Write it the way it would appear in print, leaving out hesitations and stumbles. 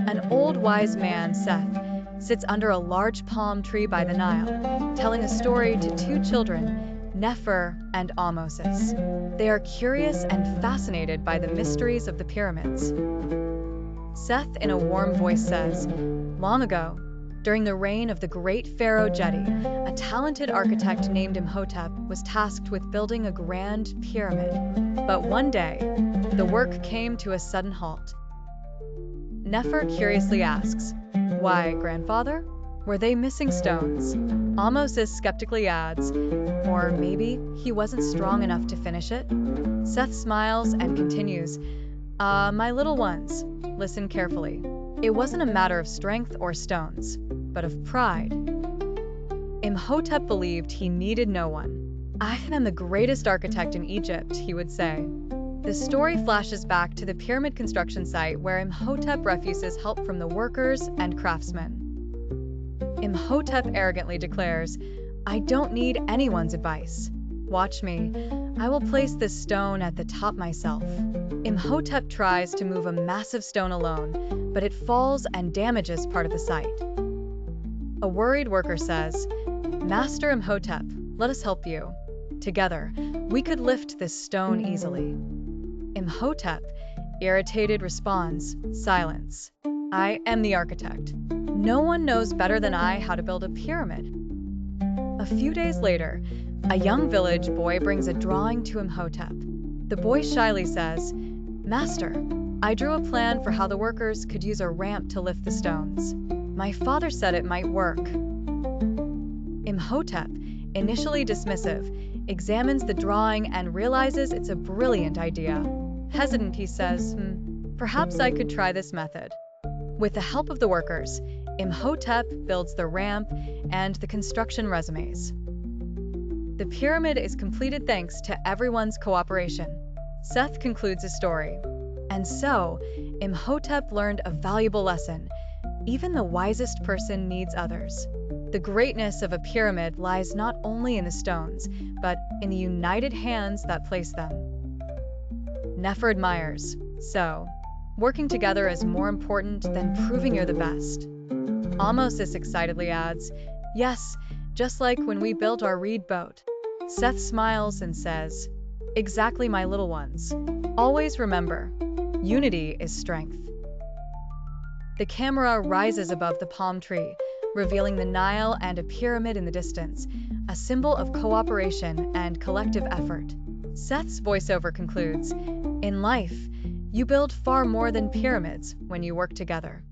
An old wise man, Seth, sits under a large palm tree by the Nile, telling a story to two children, Nefer and Ahmosis. They are curious and fascinated by the mysteries of the pyramids. Seth, in a warm voice, says, "Long ago, during the reign of the great pharaoh Jedi, a talented architect named Imhotep was tasked with building a grand pyramid. But one day, the work came to a sudden halt." Nefer curiously asks, "Why, grandfather? Were they missing stones?" Ahmosis skeptically adds, "Or maybe he wasn't strong enough to finish it?" Seth smiles and continues, My little ones, listen carefully. It wasn't a matter of strength or stones, but of pride. Imhotep believed he needed no one. "I am the greatest architect in Egypt," he would say. The story flashes back to the pyramid construction site where Imhotep refuses help from the workers and craftsmen. Imhotep arrogantly declares, "I don't need anyone's advice. Watch me. I will place this stone at the top myself." Imhotep tries to move a massive stone alone, but it falls and damages part of the site. A worried worker says, "Master Imhotep, let us help you. Together, we could lift this stone easily." Imhotep, irritated, responds, "Silence. I am the architect. No one knows better than I how to build a pyramid." A few days later, a young village boy brings a drawing to Imhotep. The boy shyly says, "Master, I drew a plan for how the workers could use a ramp to lift the stones. My father said it might work." Imhotep, initially dismissive, examines the drawing and realizes it's a brilliant idea. Hesitant, he says, "Perhaps I could try this method." With the help of the workers, Imhotep builds the ramp and the construction resumes. The pyramid is completed thanks to everyone's cooperation. Seth concludes his story. And so, Imhotep learned a valuable lesson. Even the wisest person needs others. The greatness of a pyramid lies not only in the stones, but in the united hands that place them. Nefer admires, "So, working together is more important than proving you're the best." Ahmosis excitedly adds, "Yes, just like when we built our reed boat." Seth smiles and says, "Exactly, my little ones. Always remember, unity is strength." The camera rises above the palm tree, revealing the Nile and a pyramid in the distance, a symbol of cooperation and collective effort. Seth's voiceover concludes, "In life, you build far more than pyramids when you work together."